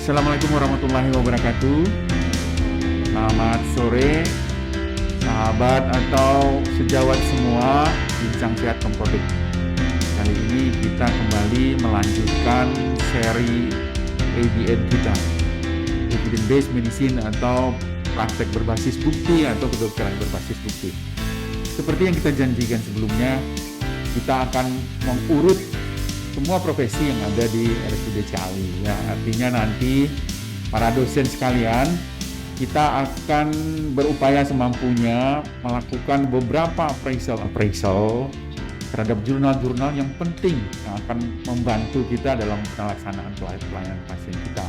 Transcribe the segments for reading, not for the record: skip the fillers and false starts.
Assalamualaikum warahmatullahi wabarakatuh. Selamat sore, sahabat atau sejawat semua Bincang Sehat Kompodik. Kali ini kita kembali melanjutkan seri ABN kita, Evidence Based Medicine atau praktek berbasis bukti atau kedokteran berbasis bukti. Seperti yang kita janjikan sebelumnya, kita akan mengurut semua profesi yang ada di RSUD Ciawi. Ya, artinya nanti para dosen sekalian, kita akan berupaya semampunya melakukan beberapa appraisal terhadap jurnal-jurnal yang penting yang akan membantu kita dalam pelaksanaan pelayanan pasien kita.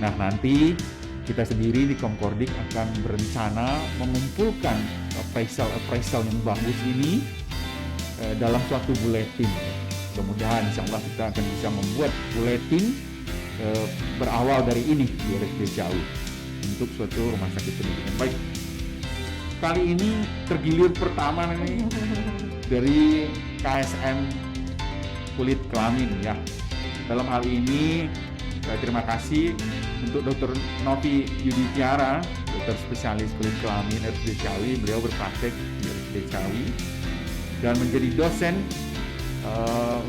Nah, nanti kita sendiri di Komkordik akan berencana mengumpulkan appraisal yang bagus ini dalam suatu buletin. Mudah-mudahan insya Allah kita akan bisa membuat buletin berawal dari ini di RSUD Ciawi untuk suatu rumah sakit pendidikan. Baik, kali ini tergilir pertama nih dari KSM kulit kelamin ya. Dalam hal ini terima kasih untuk Dr. Novi Yudhitiara, dokter spesialis kulit kelamin RSUD Ciawi. Beliau berpraktek di RSUD Ciawi dan menjadi dosen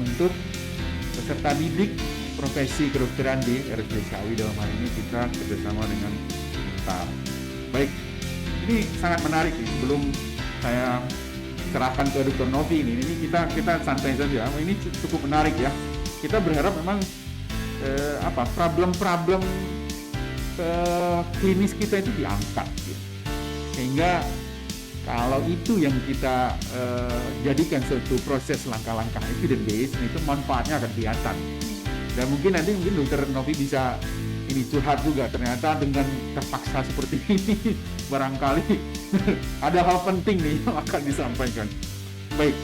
untuk peserta didik profesi kedokteran di RSUD Ciawi. Dalam hal ini kita kerjasama dengan Untar. Baik, ini sangat menarik nih. Sebelum saya serahkan ke Dr. Novi ini kita santai saja. Ini cukup menarik ya. Kita berharap memang problem-problem klinis kita itu diangkat, gitu. Sehingga kalau itu yang kita jadikan suatu proses langkah-langkah evidence based, itu manfaatnya akan kelihatan. Dan mungkin Dr. Novi bisa ini curhat juga, ternyata dengan terpaksa seperti ini barangkali ada hal penting nih yang akan disampaikan. Baik,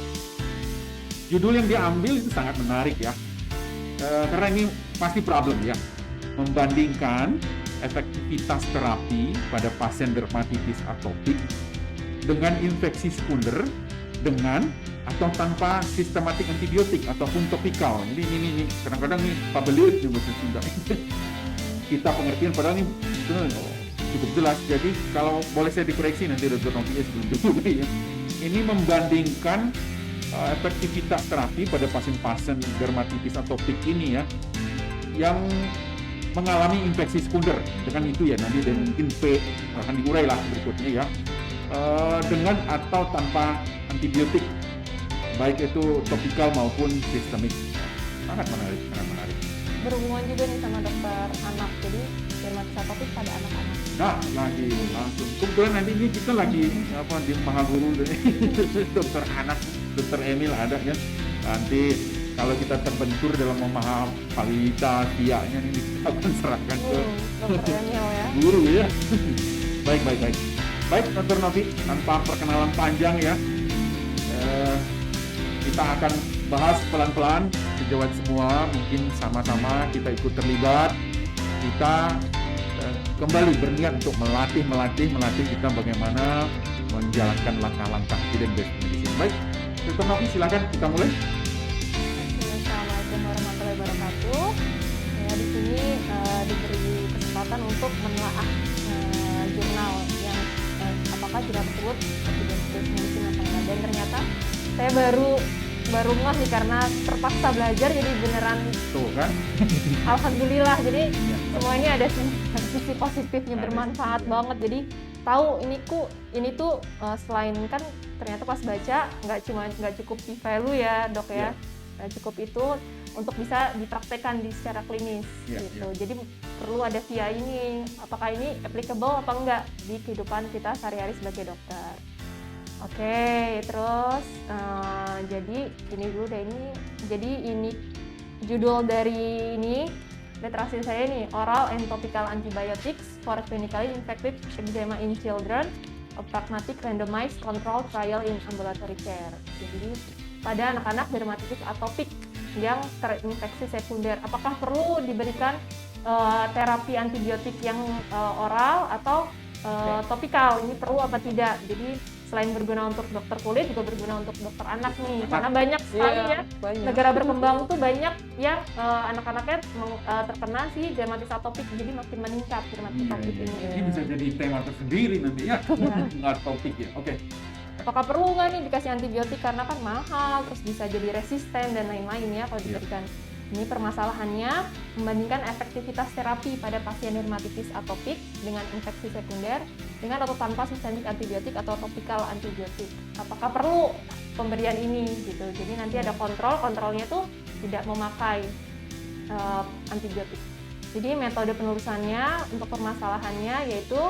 judul yang diambil itu sangat menarik ya, karena ini pasti problem ya, membandingkan efektivitas terapi pada pasien dermatitis atopik dengan infeksi sekunder dengan atau tanpa sistematik antibiotik ataupun topikal. Ini kadang-kadang nih pabelit nih bahasa Sunda. Kita pengertian padahal ini cukup jelas. Jadi kalau boleh saya dikoreksi nanti Dr. Novi sebelum dulu ya. Ini membandingkan efektivitas terapi pada pasien-pasien dermatitis atopik ini ya, yang mengalami infeksi sekunder dengan itu ya, nanti dan mungkin P akan diurai lah berikutnya ya, dengan atau tanpa antibiotik, baik itu topikal maupun sistemik. Sangat menarik. Berhubungan juga nih sama dokter anak, jadi dermatitis atopik pada anak-anak. Nah, lagi langsung. Kebetulan nanti ini kita lagi di Mahaguru dokter anak, dokter Emil ada ya. Nanti kalau kita terbentur dalam memahami tiaknya ini kita akan serahkan ke dokter Emil ya. Guru ya. Baik, Dr. Novi, tanpa perkenalan panjang ya, kita akan bahas pelan-pelan sejawat semua, mungkin sama-sama kita ikut terlibat. Kita kembali berniat untuk melatih kita bagaimana menjalankan langkah-langkah evidence based medicine. Baik, Dr. Novi silakan kita mulai. Assalamualaikum warahmatullahi wabarakatuh. Ya, di sini diberi kesempatan untuk menelaah jurnal yang apakah jurnal tersebut evidence based medicine atau enggak. Dan ternyata saya baru ngeh nih karena terpaksa belajar, jadi beneran Tuh kan? alhamdulillah. Jadi semua ini ada sisi positifnya, bermanfaat banget. Jadi tahu ini tuh selain kan ternyata pas baca nggak cukup p-value ya dok ya, nggak cukup itu untuk bisa dipraktekkan secara klinis gitu. Jadi perlu ada via ini, apakah ini applicable apa enggak di kehidupan kita sehari-hari sebagai dokter. Oke, terus jadi ini dulu deh ini. Jadi ini judul dari ini literasi saya nih, Oral and Topical Antibiotics for Clinically Infected Eczema in Children, a Pragmatic Randomized Control Trial in Ambulatory Care. Jadi pada anak-anak dermatitis atopik yang terinfeksi sekunder, apakah perlu diberikan terapi antibiotik yang oral atau topikal? Ini perlu apa tidak? Jadi selain berguna untuk dokter kulit juga berguna untuk dokter anak nih, karena banyak sekali ya banyak. negara berkembang tuh banyak yang anak-anaknya terkena si dermatitis atopik, jadi makin meningkat dermatitis atopik ini. Ini bisa jadi tema tersendiri nanti ya. Nggak topik ya. Oke. Apakah perlu nggak nih dikasih antibiotik karena kan mahal, terus bisa jadi resisten dan lain-lain ya kalau diberikan. Ini permasalahannya membandingkan efektivitas terapi pada pasien dermatitis atopik dengan infeksi sekunder dengan atau tanpa sistemik antibiotik atau topikal antibiotik. Apakah perlu pemberian ini gitu. Jadi nanti ada kontrolnya tuh tidak memakai antibiotik. Jadi metode penelusurannya untuk permasalahannya yaitu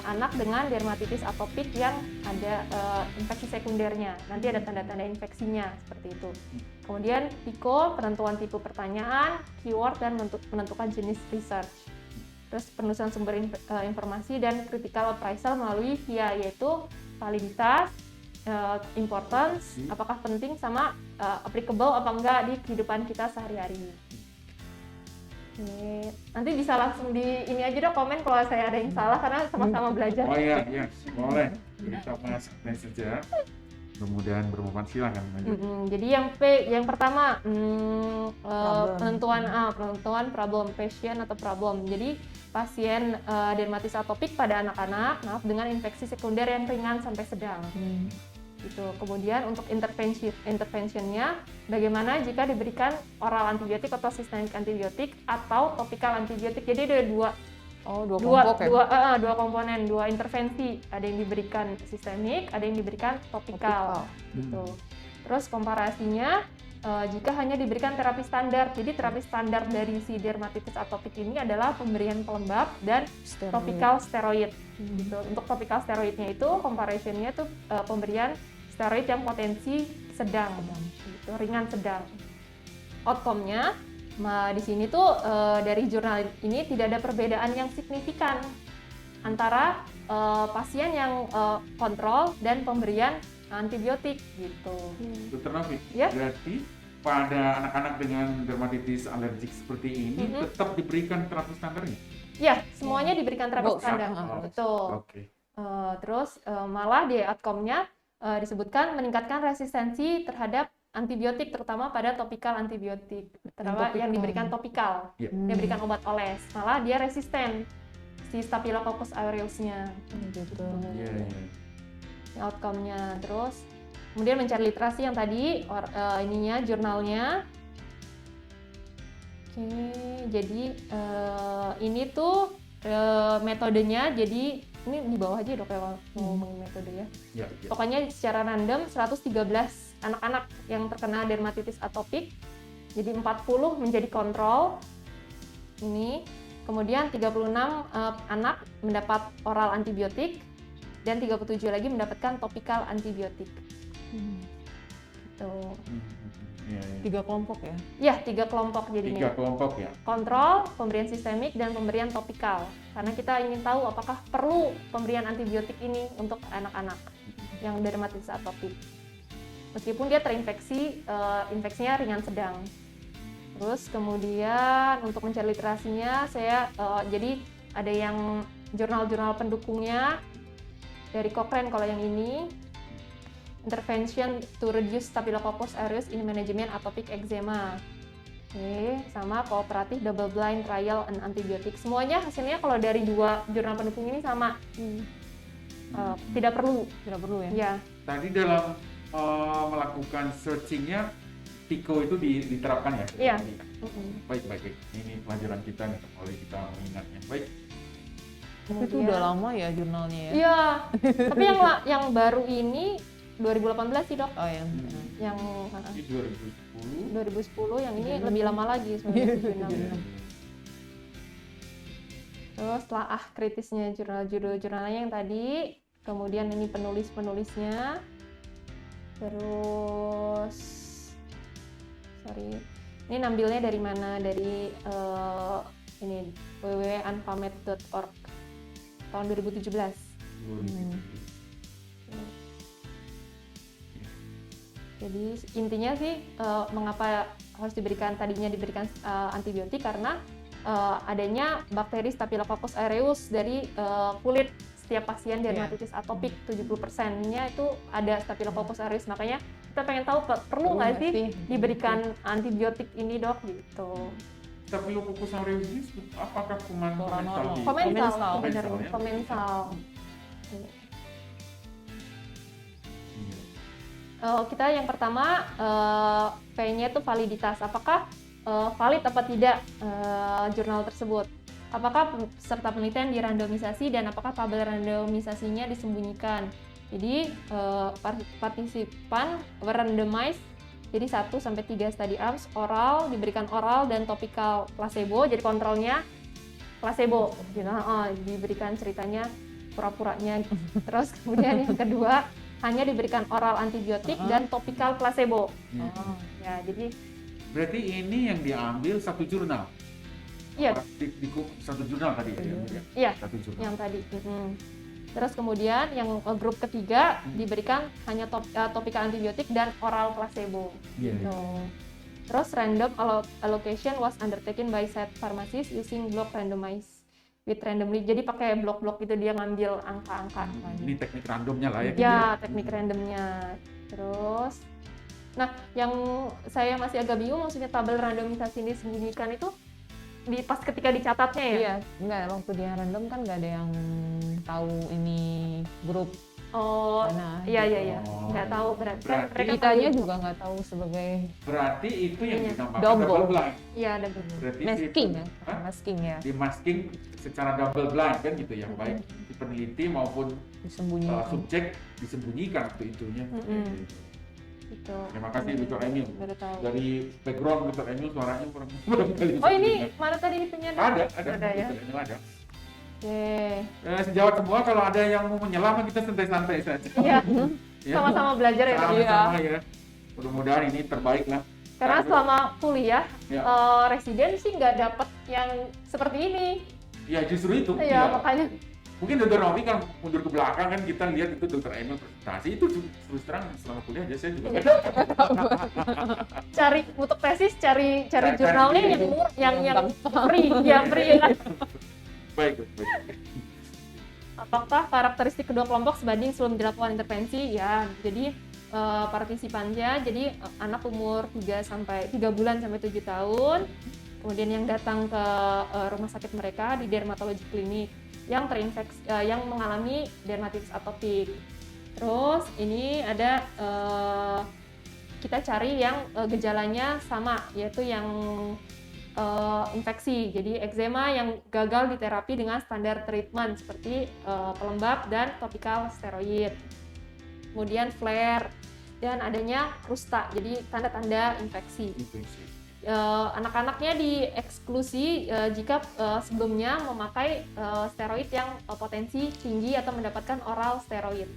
anak dengan dermatitis atopik yang ada infeksi sekundernya. Nanti ada tanda-tanda infeksinya seperti itu. Kemudian PICO, penentuan tipe pertanyaan, keyword, dan menentukan jenis research. Terus penelusuran sumber informasi dan critical appraisal melalui VIA, yaitu validitas, importance, apakah penting, sama applicable apa enggak di kehidupan kita sehari-hari. Nanti bisa langsung di ini aja dong komen kalau saya ada yang salah karena sama-sama belajar. Oh iya, boleh. Kita masuk saja. Kemudian bermanfaat, silakan lanjut. Jadi yang pertama penentuan problem, patient atau problem. Jadi pasien dermatitis atopik pada anak-anak dengan infeksi sekunder yang ringan sampai sedang. Gitu. Kemudian untuk interventionnya, bagaimana jika diberikan oral antibiotik atau sistemik antibiotik atau topikal antibiotik. Jadi ada dua komponen, dua intervensi. Ada yang diberikan sistemik, ada yang diberikan topikal. Gitu. Terus komparasinya, jika hanya diberikan terapi standar. Jadi terapi standar dari si dermatitis atopik ini adalah pemberian pelembab dan topikal steroid. Gitu. Untuk topikal steroidnya itu comparationnya tuh pemberian steroid yang potensi sedang, gitu, ringan sedang. Outcome-nya di sini tuh dari jurnal ini tidak ada perbedaan yang signifikan antara pasien yang kontrol dan pemberian antibiotik gitu. Dokter Novi, Ya. berarti pada anak-anak dengan dermatitis alergik seperti ini tetap diberikan terapi standarnya? Ya, semuanya diberikan terapi standar. Betul. Oke. Terus malah di outcome-nya disebutkan meningkatkan resistensi terhadap antibiotik, terutama pada topikal antibiotik, terutama yang diberikan topikal, dia berikan obat oles, malah dia resisten si Staphylococcus aureus-nya. Gitu. Outcome-nya. Terus kemudian mencari literasi yang tadi jurnalnya. Oke, jadi ini tuh metodenya, jadi ini di bawah aja dok ya ngomongin metode ya. Pokoknya secara random 113 anak-anak yang terkena dermatitis atopik, jadi 40 menjadi kontrol ini, kemudian 36 anak mendapat oral antibiotik dan 37 lagi mendapatkan topikal antibiotik. Gitu. 3 kelompok ya? Iya, 3 kelompok jadinya. 3 kelompok ya? Kontrol, pemberian sistemik, dan pemberian topikal. Karena kita ingin tahu apakah perlu pemberian antibiotik ini untuk anak-anak yang dermatitis atopik. Meskipun dia terinfeksi, infeksinya ringan sedang. Terus kemudian untuk mencari literasinya, saya jadi ada yang jurnal-jurnal pendukungnya dari Cochrane kalau yang ini. Intervention to reduce Staphylococcus aureus in management atopic eczema. Oke, sama kooperatif double blind trial and antibiotik. Semuanya hasilnya kalau dari 2 jurnal pendukung ini sama. Tidak perlu ya. Ya. Tadi dalam melakukan searchingnya, PICO itu diterapkan ya? Iya. Baik. Ini pelajaran kita nih, oleh kita mengingatnya. Baik. Tapi itu udah lama ya jurnalnya ya? Iya. Tapi yang baru ini 2018 sih dok. Oh yang Ini 2010, yang ini lebih lama lagi sebenarnya. Terus telah kritisnya jurnalnya yang tadi, kemudian ini penulisnya, terus ini nambilnya dari mana, dari ini www.unpamed.org tahun 2017. Jadi intinya sih mengapa harus tadinya diberikan antibiotik, karena adanya bakteri Staphylococcus aureus dari kulit setiap pasien dermatitis atopik 70%-nya itu ada Staphylococcus aureus. Makanya kita pengen tahu perlu nggak sih diberikan antibiotik ini, Dok, gitu. Staphylococcus aureus ini apakah kuman komensal? Komensal, Komensal, ya? komensal. Kita yang pertama P-nya itu validitas. Apakah valid apa tidak jurnal tersebut? Apakah peserta penelitian dirandomisasi dan apakah tabel randomisasinya disembunyikan? Jadi partisipan randomized, jadi 1 sampai 3 study arms, oral, diberikan oral dan topikal placebo, jadi kontrolnya placebo. Gitu. Diberikan ceritanya pura-puranya. Terus kemudian yang kedua hanya diberikan oral antibiotik dan topikal placebo. Ya, jadi berarti ini yang diambil satu jurnal. iya, Satu jurnal tadi ya? iya, Satu jurnal. yang tadi. Terus kemudian yang grup ketiga diberikan hanya topikal antibiotik dan oral placebo. Iya. Gitu. Terus random allocation was undertaken by said pharmacist using block randomized with randomly. Jadi pakai blok-blok itu dia ngambil angka-angka. Ini teknik randomnya lah ya. Ya, teknik randomnya. Terus, nah yang saya masih agak bingung maksudnya tabel randomisasi ini disembunyikan itu pas ketika dicatatnya ya? Iya, enggak, waktu dia random kan nggak ada yang tahu ini grup Oh, mana. iya, gitu. iya, iya. Nggak tahu berarti kan Berarti mereka Kitanya tahu. juga nggak tahu sebagai Berarti itu yang Iya. dinamakan Double. double blind. Iya, ada benar. Berarti masking itu, ya, Hah? masking ya, Di masking secara double blind kan gitu ya, baik di peneliti maupun disembunyikan. subjek disembunyikan waktu itunya. Gitu. Terima kasih Dr. Emil. Baru tahu. Dari background Dr. Emil suaranya kurang kali. Oh, ini mana tadi ini punya? ada ya. Dr. Emil ada. Oke. Sejawat semua kalau ada yang mau menyela kita santai-santai saja. Iya, Ya. sama-sama belajar ya. Dok? Sama-sama ya. Mudah-mudahan ini terbaik lah. Karena selama kuliah, Ya. residen sih nggak dapat yang seperti ini. Ya justru itu. Iya, Ya. makanya. Mungkin Dr. Novi kan mundur ke belakang kan kita lihat itu Dr. Emil presentasi itu terus terang selama kuliah aja saya juga Cari untuk tesis, cari Cari jurnalnya ini. yang free, yang free kan. baik. Apakah karakteristik kedua kelompok sebanding sebelum dilakukan intervensi? Ya, jadi partisipannya jadi anak umur 3 bulan sampai 7 tahun. Kemudian yang datang ke rumah sakit mereka di dermatologi klinik yang terinfeksi yang mengalami dermatitis atopik. Terus ini ada kita cari yang gejalanya sama, yaitu yang infeksi. Jadi eczema yang gagal diterapi dengan standar treatment seperti pelembab dan topikal steroid. Kemudian flare dan adanya rusta. Jadi tanda-tanda infeksi. Anak-anaknya dieksklusi jika sebelumnya memakai steroid yang potensi tinggi atau mendapatkan oral steroid.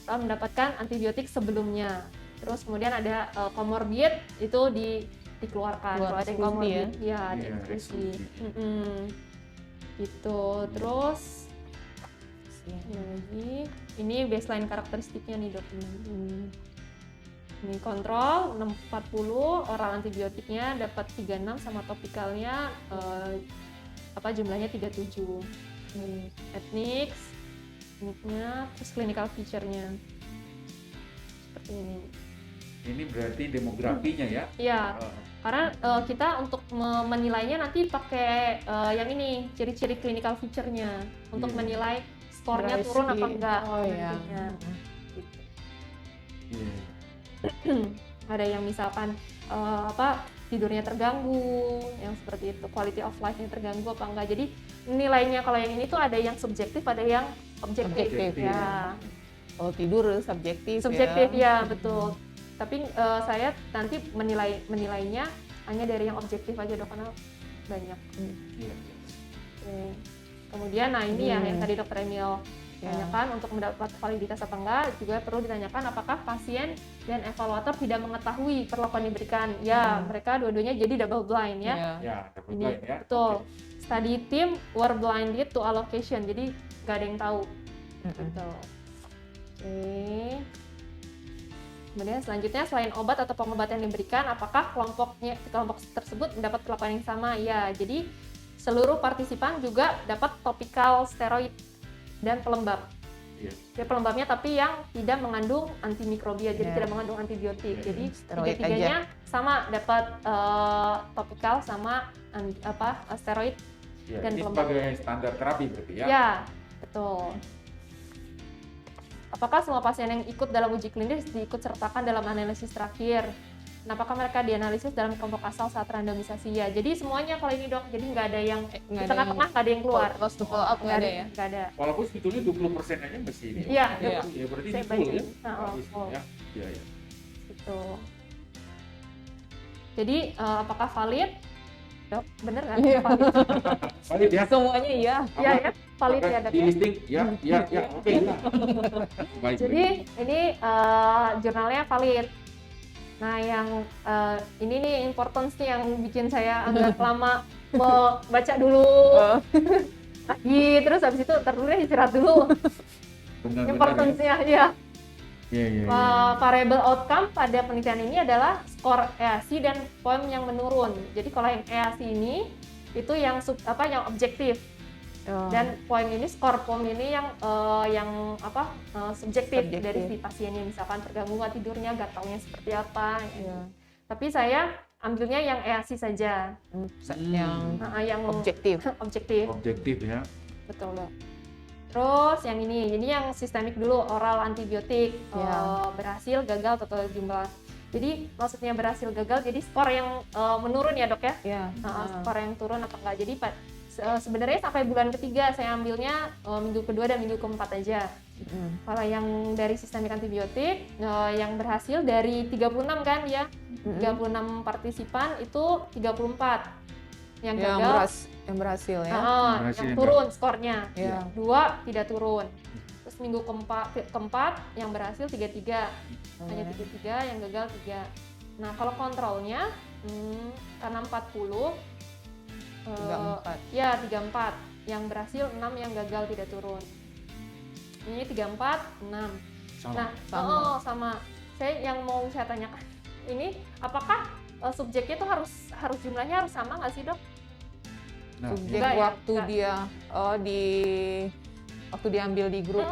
Atau mendapatkan antibiotik sebelumnya. Terus kemudian ada komorbid itu dikeluarkan. Kalau ada yang komorbid, ya ada eksklusi. Gitu. Terus lagi ini baseline karakteristiknya nih, Dok. Ini kontrol 640, oral antibiotiknya dapat 36 sama topikalnya jumlahnya 37. Etniknya terus clinical feature-nya. Seperti ini. Ini berarti demografinya ya? Iya. Karena kita untuk menilainya nanti pakai yang ini, ciri-ciri clinical feature-nya untuk menilai skornya turun apa enggak. Oh iya. Gitu. Iya. Ada yang misalkan tidurnya terganggu, yang seperti itu, quality of life-nya terganggu apa enggak. Jadi nilainya kalau yang ini tuh ada yang subjektif, ada yang objektif. Ya. Kalau tidur subjektif Ya, betul. Tapi saya nanti menilainya hanya dari yang objektif aja, Dok, karena banyak. Oke. Kemudian ini ya yang tadi Dr. Emil tanyakan, untuk mendapat validitas apa enggak juga perlu ditanyakan apakah pasien dan evaluator tidak mengetahui perlakuan diberikan. Ya, mereka dua-duanya jadi double blind ya. Ya, double Ini blind ya. betul. Study team were blinded to allocation. Jadi nggak ada yang tahu. Gitu. Oke. Kemudian selanjutnya selain obat atau pengobatan yang diberikan, apakah kelompok tersebut mendapat perlakuan yang sama? Ya, jadi seluruh partisipan juga dapat topikal steroid dan pelembab. Iya. Ya, pelembabnya tapi yang tidak mengandung antimikrobia, jadi Ya. tidak mengandung antibiotik. Ya, Jadi steroid tiga-tiganya sama dapat topikal sama steroid. Ya, Dan ini pelembab. sebagai standar terapi berarti ya. Ya, betul. Apakah semua pasien yang ikut dalam uji klinis diikut sertakan dalam analisis terakhir? Dan apakah mereka dianalisis dalam kelompok asal saat randomisasi? Ya, jadi semuanya kalau ini dok, jadi nggak ada yang nggak di ada tengah-tengah, nggak ada yang keluar. Close to follow up nggak ada ya? Nggak ada. Walaupun sebetulnya 20% aja masih ini. Iya, Iya. Ya berarti Saya ini full baca ya. ini. Bagus Full. ya. Iya, iya. Gitu. Jadi apakah valid? Dok, bener nggak? Iya. Valid. Valid ya. Semuanya iya. Iya ya, valid ya dok Di ya. listing ya, oke ya. Baik. Jadi ini jurnalnya valid. Nah yang ini nih importance nih yang bikin saya agak lama baca dulu lagi, terus habis itu tertulis istirahat dulu. Benar-benar ya. Importance-nya ya. Iya, iya, iya. Variable outcome pada penelitian ini adalah skor EASI dan poin yang menurun. Jadi kalau yang EASI ini itu yang yang objektif. Dan poin ini, skor poin ini yang subjektif dari si pasiennya, misalkan tergangguan tidurnya, gatalnya seperti apa. Iya. Tapi saya ambilnya yang EASI saja, yang Objektif. objektif. Objektif ya. Betul Dok. Terus yang ini yang sistemik dulu, oral antibiotik. Iya. Berhasil, gagal, total jumlah. Jadi maksudnya berhasil, gagal, jadi skor yang menurun ya dok ya? Iya. Skor yang turun apa enggak? Jadi sebenarnya sampai bulan ketiga saya ambilnya minggu kedua dan minggu keempat aja. Kalau yang dari sistemik antibiotik, yang berhasil dari 36 kan ya, 36 partisipan itu 34. Yang gagal, yang berhasil ya. Berhasil yang ya, turun skornya. Iya. 2 tidak turun. Terus minggu keempat yang berhasil 33. Hanya 33, yang gagal 3. Nah, kalau kontrolnya karena 40 34. ya 34. Yang berhasil 6, yang gagal tidak turun. Ini 34, 6. Sama. Nah, sama. Saya yang mau saya tanyakan ini, apakah subjeknya tuh harus jumlahnya harus sama nggak sih dok? Nah, Subjek Enggak ya? waktu Enggak. dia waktu diambil di grup.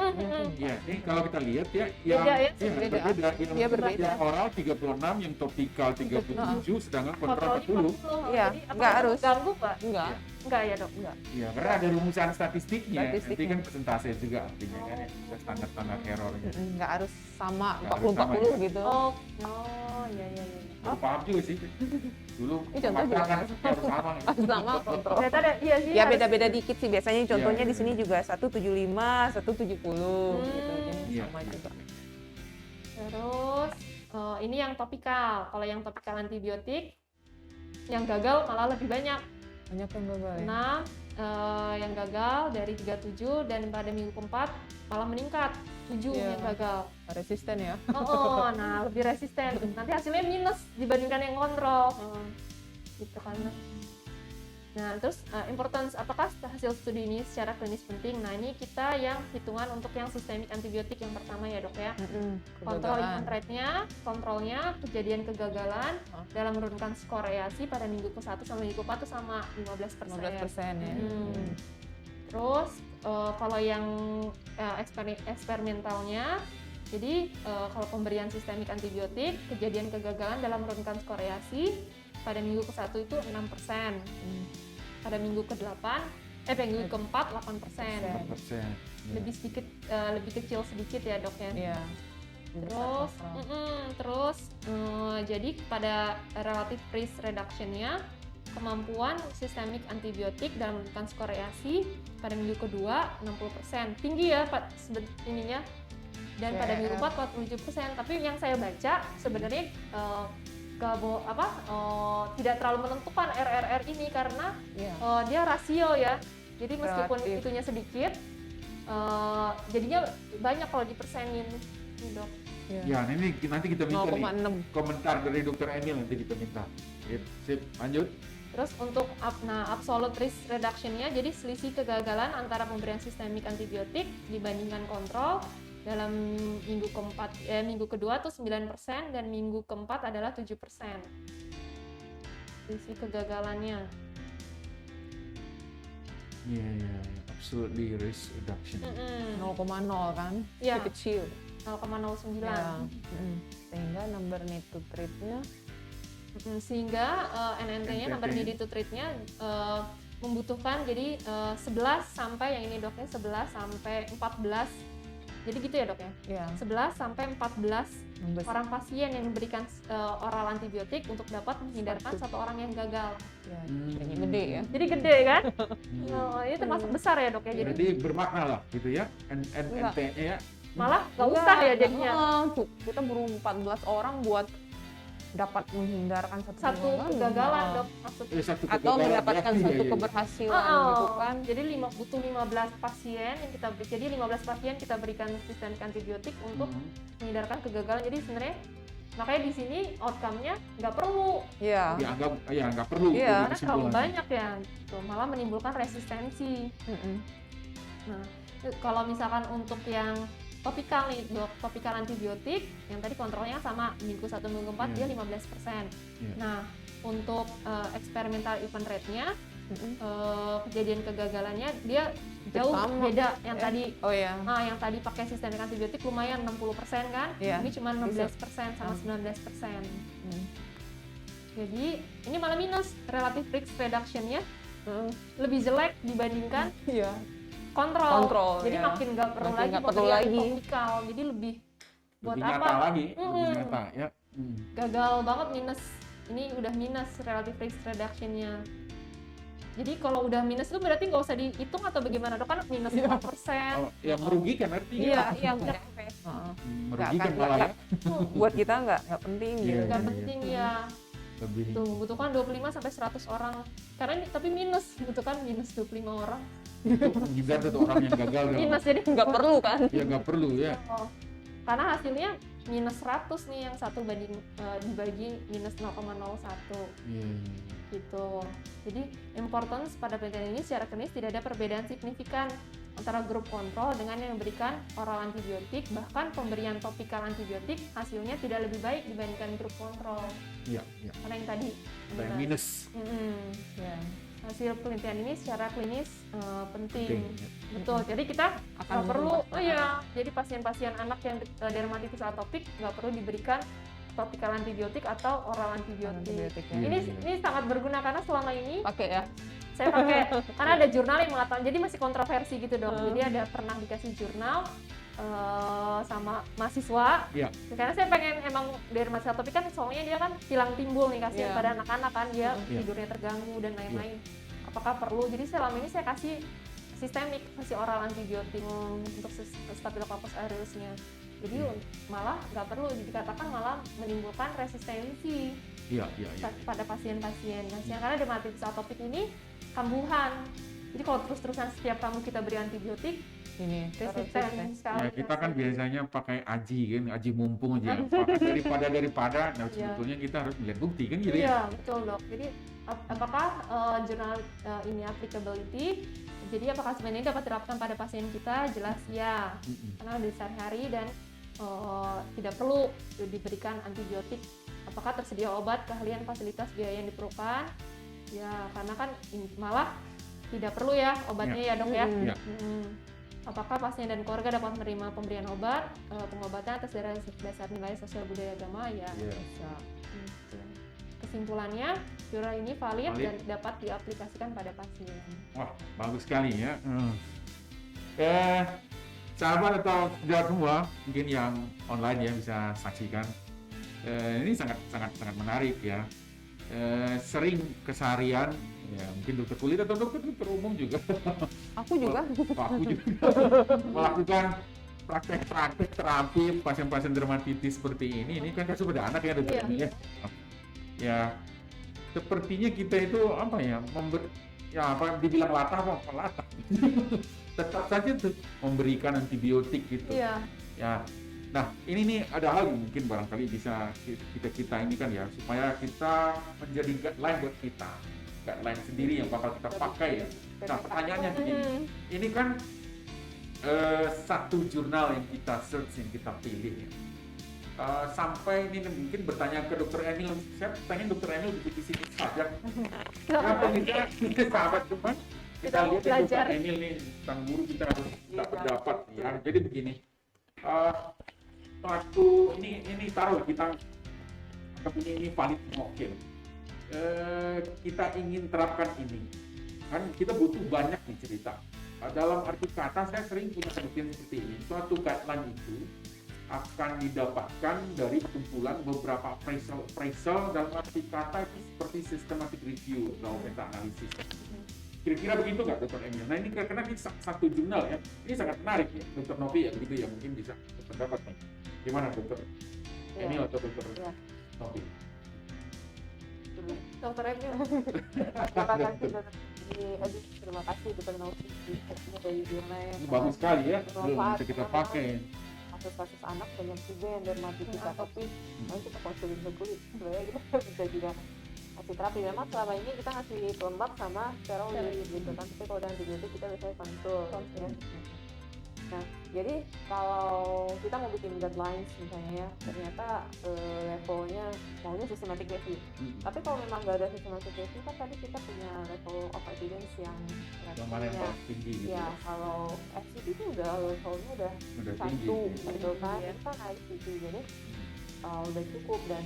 iya, ini kalau kita lihat ya, Beda ya? Beda. berbeda. Dia berbeda. Yang oral 36, yang topikal 37, sedangkan kontrol 40. Iya, Jadi nggak apakah harus. ganggu pak? Enggak. Enggak ya dok? Iya, karena ada rumusan statistiknya. Nanti Statistiknya. kan persentase juga artinya kan ya, ada standar-standar errornya. Nggak harus sama Nggak harus sama, 40-40 ya. gitu. Oh, iya. Baru paham juga sih. Dulu Ini contoh juga kan kan? harus sama. Harus sama kontrol. Ternyata ada, iya sih. Ya harus- beda-beda dikit sih, biasanya contohnya Iya. di sini juga 175, 170 gitu. Jadi Iya. sama juga. Terus ini yang topikal. Kalau yang topikal antibiotik, yang gagal malah lebih banyak. Banyak yang gagal ya. 6 yang gagal dari 37, dan pada minggu keempat malah meningkat 7 Iya. yang gagal. Resisten ya. Nah lebih resisten. Nanti hasilnya minus dibandingkan yang kontrol. Gitu kan. Nah terus importance, apakah hasil studi ini secara klinis penting? Nah ini kita yang hitungan untuk yang sistemik antibiotik yang pertama ya dok ya. Kontrol infant rate-nya, kontrolnya, kejadian kegagalan dalam menurunkan skor EASI pada minggu ke-1 sampai minggu ke-4 itu sama 15%. 15% ya. Terus kalau yang eksperimentalnya, jadi kalau pemberian sistemik antibiotik, kejadian kegagalan dalam menurunkan skor EASI pada minggu ke-1 itu 6%. Pada minggu ke-8, minggu ke-4 8%. 4%. Lebih sedikit, lebih kecil sedikit ya dok ya. Iya. Terus jadi pada relative risk reduction-nya, kemampuan sistemik antibiotik dalam menurunkan skor EASI pada minggu kedua 60%. Tinggi ya Pak ininya. Dan pada minggu 4 47%. Tapi yang saya baca sebenarnya tidak terlalu menentukan RRR ini karena dia rasio ya. Jadi meskipun Relatif. itunya sedikit, jadinya banyak kalau dipersenin, dok. Ya, ini nanti kita minta nih 0,6. komentar dari Dokter Emil, nanti kita minta. Sip, lanjut. Terus untuk absolute risk reduction-nya, jadi selisih kegagalan antara pemberian sistemik antibiotik dibandingkan kontrol dalam minggu kedua tuh 9% dan minggu keempat adalah 7%. Selisih kegagalannya. Iya. Absolutely risk reduction. 0,0 kan, Iya. kecil. 0,09. Ya. Sehingga number need to treat-nya Sehingga NNT-nya, number NNT-nya. needed to treat-nya membutuhkan jadi 11 sampai yang ini doknya 11 sampai 14. Jadi gitu ya dok ya? ya 11 sampai 14 membesar. orang pasien yang diberikan oral antibiotik untuk dapat menghindarkan satu orang yang gagal. Ya, jadi gede ya. Jadi gede kan? Hmm. Oh, ini termasuk besar ya dok ya. Jadi Jadi bermakna lah gitu ya. NNT-nya ya. malah nggak usah ya jadinya. Kita perlu 14 orang buat dapat menghindarkan Satu kegagalan dok Eh, maksudnya. satu Atau kegagalan, mendapatkan ya. satu Iya. keberhasilan gitu kan. Jadi butuh 15 pasien yang kita beri. Jadi 15 pasien kita berikan sistemik antibiotik untuk menghindarkan kegagalan. Jadi sebenarnya makanya di sini outcome-nya nggak perlu Iya. Dianggap ya nggak perlu. Iya. jadi karena terlalu kesimpulannya. banyak ya, gitu. Malah menimbulkan resistensi. Nah, kalau misalkan untuk yang topikal nih, dok, topikal antibiotik yang tadi kontrolnya sama minggu 1 minggu 4 dia 15%. Iya. Nah, untuk eksperimental event rate-nya kejadian kegagalannya dia jauh Sama. beda yang Ya. tadi. Oh ya. Yang tadi pakai sistemik antibiotik lumayan 60% kan? Iya. Ini cuma 16% sama 19%. Jadi ini malah minus, relative risk reduction-nya lebih jelek dibandingkan Iya. kontrol. Jadi ya. makin nggak perlu Makin lagi nggak perlu pemberian lagi. topikal. Jadi lebih buat Lebih apa? nyata lagi, lebih Mm-mm. nyata ya. Gagal banget minus. Ini udah minus relative risk reduction-nya. Jadi kalau udah minus itu berarti nggak usah dihitung atau bagaimana dok? Kan minus 4%. Oh, yang merugikan artinya. Iya, iya benar. Merugikan Nggak, malah ya. Buat kita nggak penting Iya, gitu. Nggak iya. penting ya. Lebih. Tuh, membutuhkan 25 sampai 100 orang. Karena ini tapi minus, membutuhkan minus 25 orang. Untuk menghindar satu orang yang gagal. Minus jadi Nggak perlu kan? Ya nggak perlu ya. Oh, karena hasilnya minus 100 nih yang satu dibagi minus 0,01 Iya. gitu. Jadi importance pada penelitian ini secara klinis tidak ada perbedaan signifikan antara grup kontrol dengan yang memberikan oral antibiotik, bahkan pemberian topikal antibiotik hasilnya tidak lebih baik dibandingkan grup kontrol. Iya. Karena yang tadi Ada yang minus. Ya. hasil penelitian ini secara klinis penting. Penting, ya. Betul. Jadi kita Akan nggak perlu, berubah. jadi pasien-pasien anak yang dermatitis atopik nggak perlu diberikan topikal antibiotik atau oral antibiotik. Antibiotik ya. Iya. Ini sangat berguna karena selama ini Pakai ya. saya pakai karena ada jurnal yang mengatakan, jadi masih kontroversi gitu dok. Hmm. Jadi ada pernah dikasih jurnal sama mahasiswa. Iya. Karena saya pengen emang dermatitis atopik kan soalnya dia kan hilang timbul nih kasihan Iya. pada anak-anak kan dia Iya. tidurnya terganggu dan lain-lain. Apakah perlu? Jadi selama ini saya kasih sistemik, kasih oral antibiotik untuk Staphylococcus aureusnya. Jadi malah nggak perlu, dikatakan malah menimbulkan resistensi Iya. pada pasien-pasien. Nah, karena dermatitis atopik ini kambuhan. Jadi kalau terus-terusan setiap kamu kita beri antibiotik, Ini resisten sekali. Ya kita kan biasanya pakai aji kan, aji mumpung aja. Daripada, nah sebetulnya kita harus melihat bukti kan gitu ya. Iya, betul dok. Jadi apakah jurnal ini applicability? Jadi apakah sebenarnya ini dapat diterapkan pada pasien kita? Jelas ya, karena di sehari-hari dan tidak perlu diberikan antibiotik. Apakah tersedia obat, keahlian, fasilitas, biaya yang diperlukan? Ya, karena kan malah tidak perlu ya obatnya ya dok ya. Iya. Apakah pasien dan keluarga dapat menerima pemberian obat, pengobatan atas dasar nilai sosial budaya agama? Ya, Iya. bisa. Gitu. Kesimpulannya, jurnal ini valid dan dapat diaplikasikan pada pasien. Wah, bagus sekali ya. Sahabat atau sejawat semua, mungkin yang online ya bisa saksikan. Ini sangat menarik ya. Sering keseharian, ya mungkin dokter kulit atau dokter umum juga. Aku juga. Aku juga melakukan praktek terapi pasien-pasien dermatitis seperti ini. Ini kan kasus pada anak ya dokter. Iya. Ya, sepertinya kita itu apa ya, dibilang latah apa latah. Tetap saja tuh memberikan antibiotik gitu. Iya. Ya. Nah, ini nih ada hal yang mungkin barangkali bisa kita ini kan ya, supaya kita menjadi guideline buat kita. Guideline sendiri yang bakal kita pakai ya. Nah, pertanyaannya begini. Ini kan satu jurnal yang kita search, yang kita pilih ya. Sampai ini mungkin bertanya ke Dr. Emil, saya pengen Dr. Emil di sini saja. Ya, pengen sahabat cuman kita mau lihat belajar. Dr. Emil nih tentang guru kita harus minta pendapat ya. Jadi begini, waktu ini taruh kita anggap ini valid oke. Kita ingin terapkan ini, kan kita butuh banyak nih cerita. Dalam arti kata saya sering punya penelitian seperti ini. Suatu guideline itu akan didapatkan dari kumpulan beberapa appraisal dalam arti kata itu seperti systematic review atau meta analisis. Kira-kira begitu nggak Dr. Emil? Nah ini karena ini satu jurnal ya, ini sangat menarik ya Dr. Novi ya begitu ya, mungkin bisa berpendapat nih. Gimana Dr. Emil atau Dr. Novi? Dokter Emil. Terima kasih Dr. Edi, terima kasih Dr. Novi dari jurnal yang Ini bagus sekali ya, belum bermanfaat. bisa kita pakai. Kasus-kasus anak banyak juga yang dermatitis atopik, nanti kita konsulin ke kulit, sebenarnya kita bisa juga kasih terapi. Memang selama ini kita ngasih pelembab sama steroid gitu kan, tapi kalau udah antibiotik kita biasanya kontrol ya. Nah, jadi kalau kita mau bikin guidelines misalnya ya, ternyata levelnya maunya systematic review. Tapi kalau memang nggak ada systematic review kan tadi kita punya level of evidence yang Yang mana yang levelnya, paling tinggi gitu? ya kalau FCT itu udah levelnya udah Udah tinggi. 1 gitu kan, Iya. itu kan ICT, jadi udah cukup dan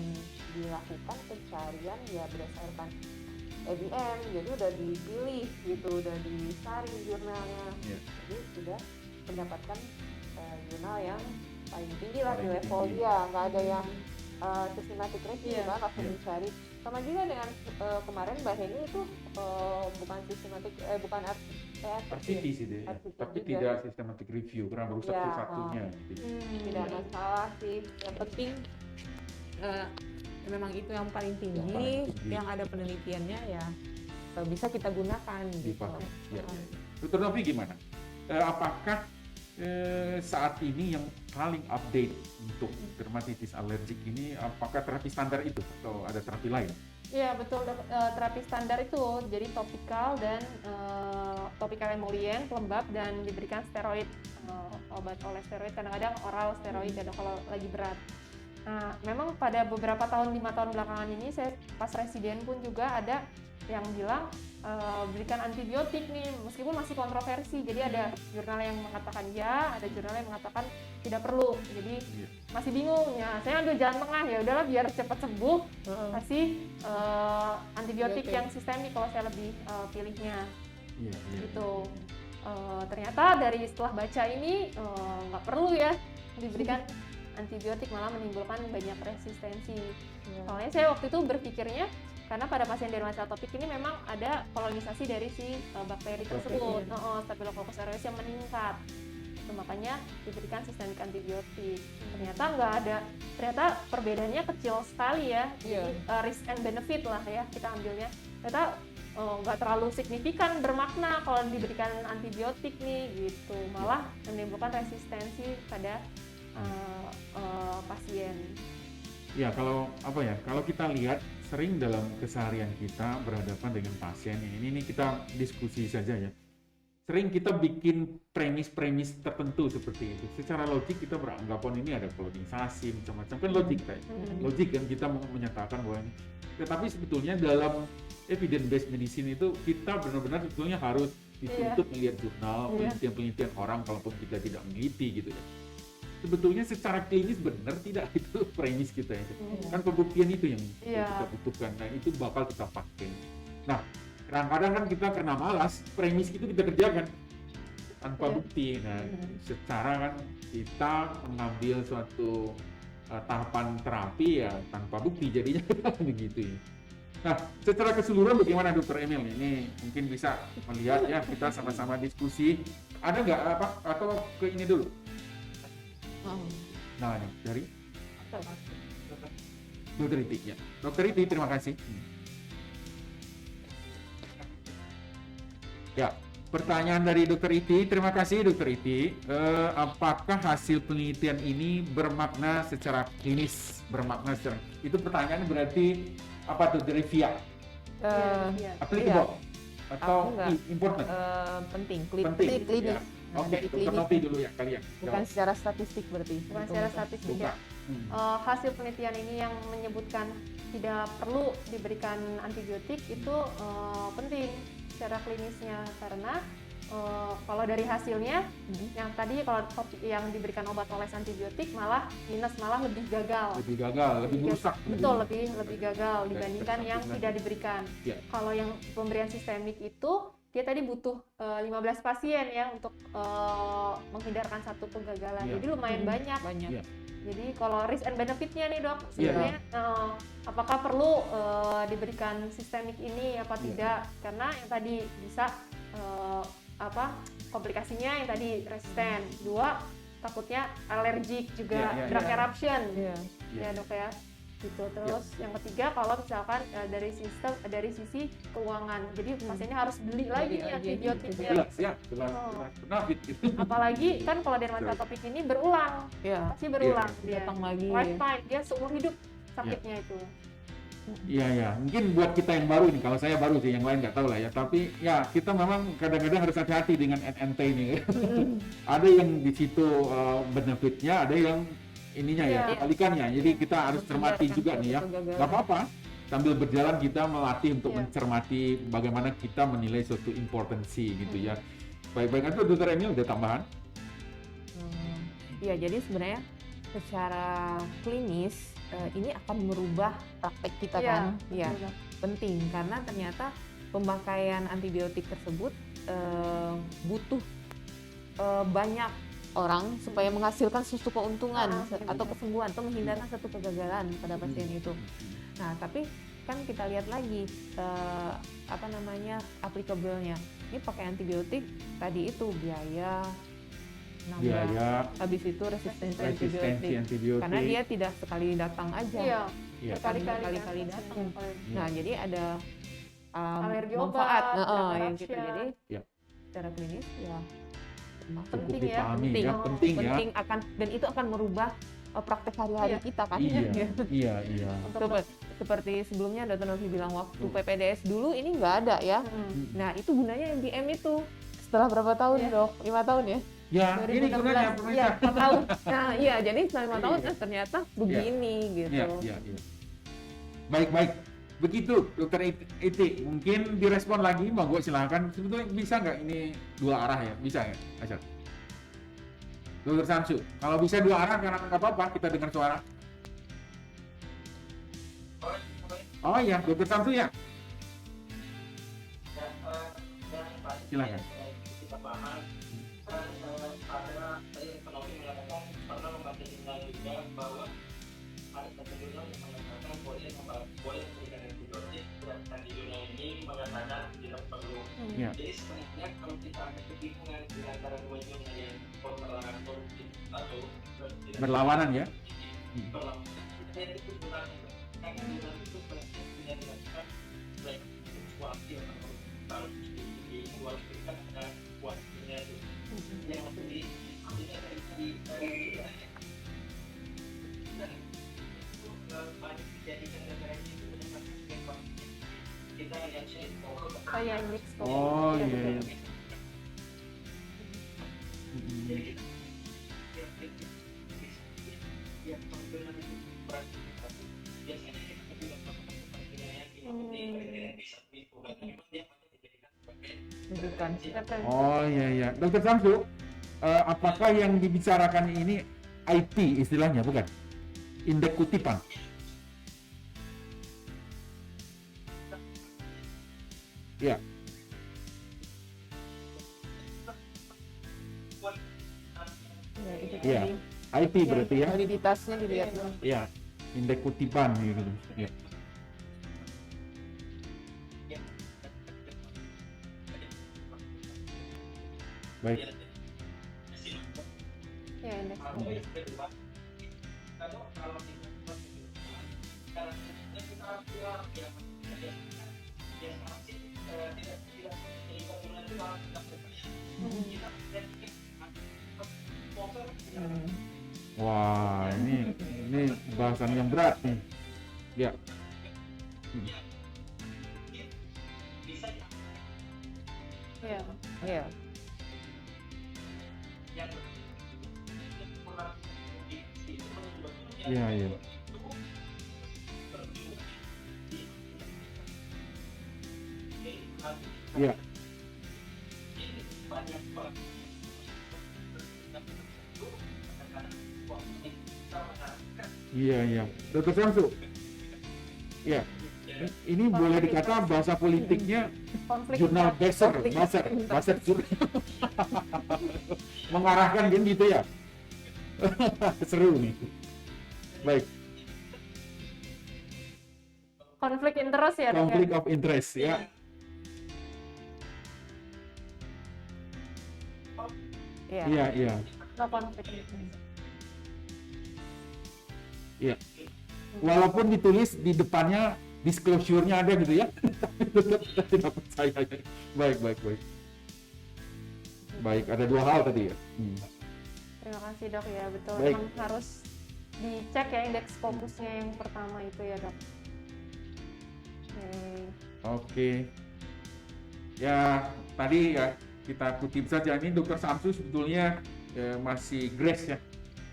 dilakukan pencarian ya berdasarkan EBM, jadi udah dipilih gitu, udah disaring jurnalnya, Iya. jadi sudah mendapatkan jurnal yang paling tinggi lah di Paling level tinggi. dia, nggak ada yang systematic review Iya. kan, langsung Iya. dicari. Sama juga dengan kemarin Mbak Heni itu bukan systematic, bukan RCT sih deh, RCT tapi juga. tidak systematic review karena baru Ya, satu-satunya. tidak masalah sih, yang penting Memang itu yang paling tinggi, Yang paling tinggi. yang ada penelitiannya ya bisa kita gunakan gitu. Dipahami. Ya. Dr. Novi gimana? Apakah saat ini yang paling update untuk dermatitis alergik ini apakah terapi standar itu atau ada terapi lain? Iya betul, terapi standar itu jadi topikal dan topikal emolien, pelembab dan diberikan steroid, obat oleh steroid, kadang-kadang oral steroid ada kalau lagi berat. Nah memang pada beberapa tahun, 5 tahun belakangan ini saya pas residen pun juga ada yang bilang berikan antibiotik nih, meskipun masih kontroversi. Jadi ada jurnal yang mengatakan ya, ada jurnal yang mengatakan tidak perlu. Jadi masih bingung ya. Saya ambil jalan tengah, ya udahlah biar cepat sembuh, kasih antibiotik yang sistemik kalau saya lebih pilihnya. Gitu. Ternyata dari setelah baca ini nggak perlu ya diberikan antibiotik, malah menimbulkan banyak resistensi. Soalnya saya waktu itu berpikirnya karena pada pasien dermatitis atopik ini memang ada kolonisasi dari si bakteri tersebut, Staphylococcus aureus yang meningkat. Itu makanya diberikan sistemik antibiotik. Ternyata nggak ada, ternyata perbedaannya kecil sekali ya. Jadi risk and benefit lah ya kita ambilnya. Ternyata nggak terlalu signifikan bermakna kalau diberikan antibiotik nih gitu, malah menimbulkan resistensi pada pasien. Ya kalau kalau kita lihat sering dalam keseharian kita berhadapan dengan pasien ini kita diskusi saja ya. Sering kita bikin premis tertentu seperti itu. Secara logik kita beranggapan ini ada kolonisasi macam-macam, kan logik kan? Logik kan kita menyatakan bahwa ini. Tetapi sebetulnya dalam evidence based medicine itu kita benar-benar sebetulnya harus dituntut melihat jurnal, penelitian-penelitian orang kalaupun kita tidak meneliti gitu ya. Sebetulnya secara klinis benar tidak itu premis kita itu. Kan pembuktian itu yang kita butuhkan. Nah, itu bakal kita pakai. Nah, kadang-kadang kan kita karena malas, premis itu kita kerjakan tanpa bukti. Nah, secara kan kita mengambil suatu tahapan terapi ya tanpa bukti jadinya begitu ya. Nah, secara keseluruhan bagaimana Dr. Emil? Ini mungkin bisa melihat ya, kita sama-sama diskusi. Ada nggak apa atau ke ini dulu? Nah, ini dari Dr. Iti ya. Dr. Iti, terima kasih. Ya, pertanyaan dari Dr. Iti. Terima kasih Dr. Iti. Apakah hasil penelitian ini bermakna secara klinis? Itu pertanyaan berarti apa tuh dari via? Applicable atau important? Penting, Penting. klinis. Ya. Oke, Dr. Novi dulu ya kalian. Bukan secara statistik berarti. Bukan secara statistik ya. Hasil penelitian ini yang menyebutkan tidak perlu diberikan antibiotik itu penting. secara klinisnya karena kalau dari hasilnya yang tadi kalau yang diberikan obat oles antibiotik malah minus, malah lebih gagal. Lebih merusak. Betul, lebih gagal dibandingkan yang tidak diberikan. Ya. Kalau yang pemberian sistemik itu dia tadi butuh 15 pasien ya untuk menghindarkan satu kegagalan. Ya. Jadi lumayan banyak. Ya. Jadi kalau risk and benefit-nya nih dok, Iya. sebenarnya apakah perlu diberikan sistemik ini apa tidak? Karena yang tadi bisa komplikasinya yang tadi resisten, 2 takutnya alergik juga, Iya, iya, drug iya. eruption, Iya. ya dok ya. Gitu. Terus yang ketiga kalau misalkan dari sisi keuangan, jadi pasiennya harus beli lagi nih antibiotiknya. Jelas benefit itu. Apalagi kan kalau dermatotopik ini berulang, Iya. pasti berulang dia. Datang lagi. Lifetime, dia seumur hidup sakitnya itu. Iya. Mungkin buat kita yang baru nih, kalau saya baru sih, yang lain nggak tahu lah ya. Tapi ya kita memang kadang-kadang harus hati-hati dengan NNT ini. Ada yang di situ benefitnya, ada yang ininya ya, kebalikannya. Jadi kita harus cermati juga nih ya. Nggak apa-apa. Sambil berjalan kita melatih untuk mencermati bagaimana kita menilai suatu importansi gitu ya. Baik-baik itu Dokter Emil ada tambahan? Iya, jadi sebenarnya secara klinis ini akan merubah praktek kita kan, ya penting karena ternyata pemakaian antibiotik tersebut butuh banyak orang supaya menghasilkan suatu keuntungan atau kesembuhan atau menghindarkan satu kegagalan pada pasien itu. Nah, tapi kan kita lihat lagi applicable-nya. Ini pakai antibiotik tadi itu biaya, habis itu resistensi antibiotik. Karena dia tidak sekali datang aja, berkali-kali datang. Nah, jadi ada alergi manfaat obat, yang gitu. Jadi Ya. secara klinis ya penting ya, penting ya. akan, dan itu akan merubah praktek hari-hari kita kan. Iya. Seperti sebelumnya Dr. Novi bilang waktu PPDS dulu ini nggak ada ya. Nah, itu gunanya MDM itu. Setelah berapa tahun dok? 5 tahun ya? Ya, ini gunanya pemerintah. 4 tahun. Nah, iya, jadi setelah 5 tahun ternyata begini gitu. Iya. Baik. Begitu Dokter Iti, mungkin direspon lagi, monggo silakan. Sebetulnya bisa nggak ini 2 arah ya? Bisa ya? Asal. Dokter Samsu, kalau bisa 2 arah karena nggak apa-apa kita dengar suara. Oh iya, Dokter Samsu ya. Silakan. Kita bahas ada ekonomi mengatakan pernah membaca jurnal juga bahwa ada satu jurnal yang mengatakan boleh memberikan antibiotik dan di jurnal ini mengatakan tidak perlu. Jadi sebenarnya kalau kita ada kebingungan di antara 2 jurnal yang kontradiktif atau Berlawanan ya. berlawanan, kita itu jurnal itu penelitian yang dilakukan baik kualiti atau kalau di luar kita ada kualitinya itu yang lebih banyak dijadikan referensi itu dengan kita yang Oh ya, mix. Oh iya. jadi kita yang penggunaan itu biasanya kita tidak melakukan penilaian yang bisa bukan memang dia hanya dijadikan sebagai Rujukan. Oh iya. Dokter Samsu, apakah yang dibicarakan ini IP istilahnya, bukan? Indeks kutipan. Ya. Ya, itu Iya. tadi. IP berarti ya. Validitasnya dilihat. Iya. Indeks kutipan gitu. Ya. Baik. Ya, indeks. Wah, ini bahasan yang berat nih. Ya. Iya. Iya. Iya. Iya. banyak banget Iya. Dokter Samsu. Iya. Ini boleh dikata bahasa politiknya Konflik jurnal Basser, jurnal. Mengarahkan kan gitu ya. Seru nih. Baik, konflik interest ya, Dok, ya? conflict of interest ya. Iya. Iya. No konflik interest. Iya. Walaupun ditulis di depannya disclosure-nya ada gitu ya. Tetap tidak percaya. Baik. Baik, ada dua hal tadi ya. Terima kasih, Dok, ya, betul. Baik. Memang harus dicek ya indeks fokusnya yang pertama itu ya, Dok. Oke. Ya, tadi ya kita kutip saja, ini Dokter Samsu sebetulnya masih grace ya.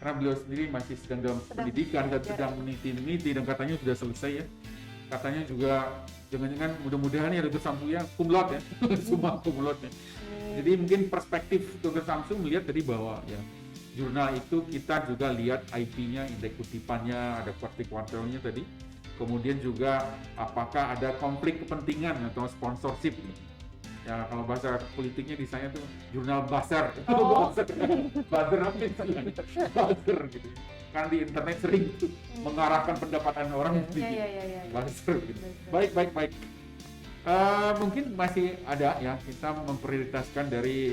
Karena beliau sendiri masih sedang dalam pendidikan dan sedang meneliti dan katanya sudah selesai ya. Katanya juga jangan-jangan mudah-mudahan ya Dokter Samsu ya cum laude ya. Semua cum laude ya. Jadi mungkin perspektif Dokter Samsu melihat tadi bahwa ya jurnal itu kita juga lihat IP-nya, indeks kutipannya, ada kuartil-kuartilnya tadi. Kemudian juga apakah ada konflik kepentingan atau sponsorship. Ya kalau bahasa politiknya di saya tuh jurnal buzzer. Buzzer apa istilahnya? Buzzer gitu. Kan di internet sering tuh mengarahkan pendapatan orang Iya. buzzer gitu. Baik. Mungkin masih ada ya, kita memprioritaskan dari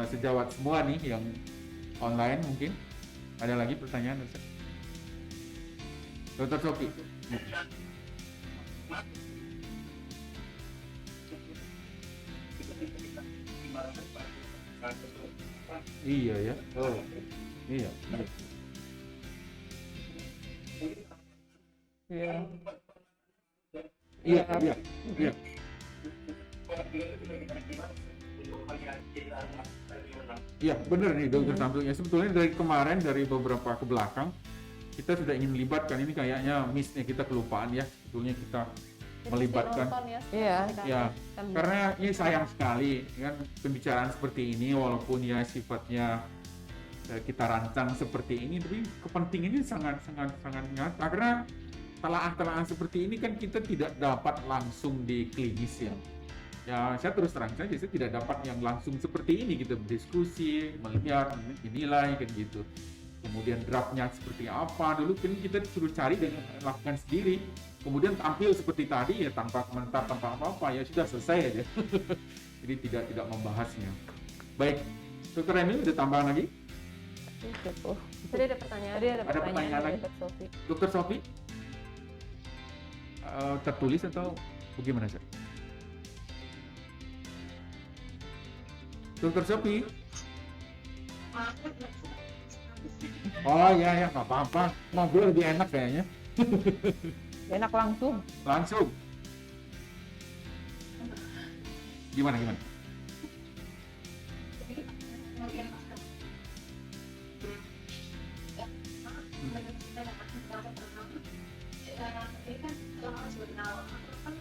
sejawat semua nih yang online mungkin. Ada lagi pertanyaan, Ustaz? Dr. Sofi. Iya ya. Oh. Iya. Iya. Iya, benar nih Dokter Samsu. Ya, sebetulnya dari kemarin, dari beberapa ke belakang, kita sudah ingin melibatkan, ini kayaknya miss-nya kita kelupaan ya. Sebetulnya kita melibatkan. Ya, karena ini sayang sekali kan pembicaraan seperti ini, walaupun ya sifatnya kita rancang seperti ini, tapi kepentingannya sangat nyata. Karena telaah-telaahan seperti ini kan kita tidak dapat langsung di klinis ya. Ya, saya terus terang saja, saya tidak dapat yang langsung seperti ini, kita berdiskusi, melihat, dinilai kan gitu. Kemudian draftnya seperti apa, dulu kan kita suruh cari dan lakukan sendiri. Kemudian tampil seperti tadi ya, tanpa komentar, tanpa apa-apa, ya sudah selesai aja. Jadi tidak membahasnya. Baik, Dr. Emil ada tambahan lagi? Tadi ada pertanyaan. Ada pertanyaan lagi? Dr. Sofi? Tertulis atau bagaimana sih? Dr. Sofi? Oh ya, nggak apa-apa. Ngobrol lebih enak kayaknya. Enak langsung. Langsung. Gimana?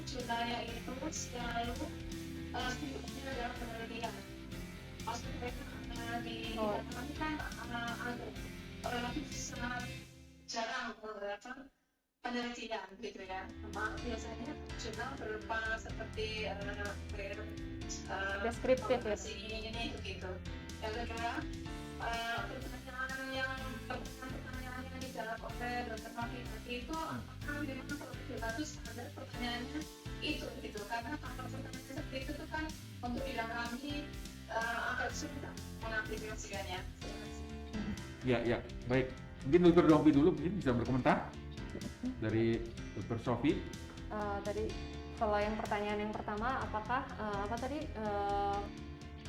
Jurnalnya itu selalu sibuknya dalam penelitian. Maksudnya di teman kan relatif sangat jarang melakukan penelitian gitu ya. Biasanya jurnal berupa seperti deskriptif ya. Ini begitu. Yang kedua, pertanyaan yang dijawab oleh Dr. Novi tadi itu apakah memang kalau itu standar pertanyaannya itu gitu, karena kalau pertanyaan seperti itu tuh kan untuk bidang kami agak sulit mengaplikasikannya. Ya, baik. Mungkin Dr. Novi dulu mungkin bisa berkomentar dari Dr. Sofi. Tadi kalau yang pertanyaan yang pertama, apakah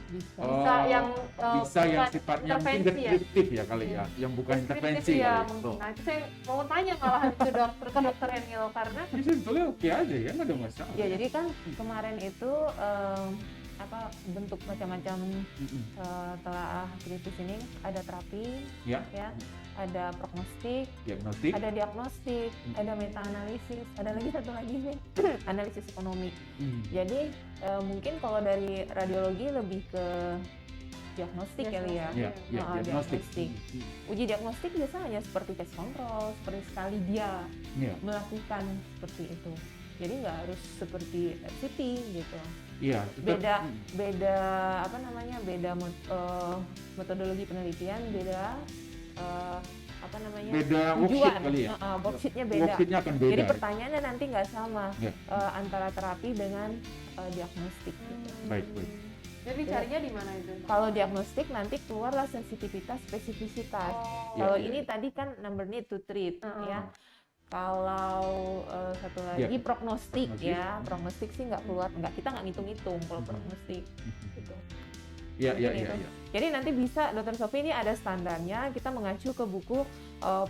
bisa yang sifatnya mungkin deskriptif ya kali ya, yang bukan intervensi ya, kali. mungkin. Nah, itu saya mau tanya malah itu dokter Emil, karena ini sebetulnya oke aja ya, nggak ada masalah. Ya, jadi kan kemarin itu untuk macam-macam telah kritis ini ada terapi, Ya. ya, ada prognostik, Diagnostik. ada diagnostik, ada meta analisis, ada lagi satu lagi sih analisis ekonomi. Jadi mungkin kalau dari radiologi lebih ke diagnostik kali ya. Ya, diagnostik. Diagnostik. Uji diagnostik biasanya seperti tes kontrol, seperti sekali dia Ya. melakukan seperti itu. Jadi nggak harus seperti FCT gitu. Iya, Beda apa namanya? Beda metodologi penelitian, beda apa namanya? beda worksheet tujuan. kali ya. Worksheetnya beda. Worksheetnya akan beda. Jadi pertanyaannya nanti nggak sama Ya. antara terapi dengan diagnostik. Gitu. Baik. Jadi carinya di mana itu? Kalau diagnostik nanti keluarlah sensitivitas, spesifisitas. Kalau Iya. ini tadi kan number need to treat, Heeh. ya. Kalau satu lagi Ya. prognostik Prognostik. ya, prognostik sih nggak keluar, kita nggak ngitung-ngitung kalau prognostik. Gitu. Iya. Gitu. Jadi nanti bisa Dr. Sofi ini ada standarnya, kita mengacu ke buku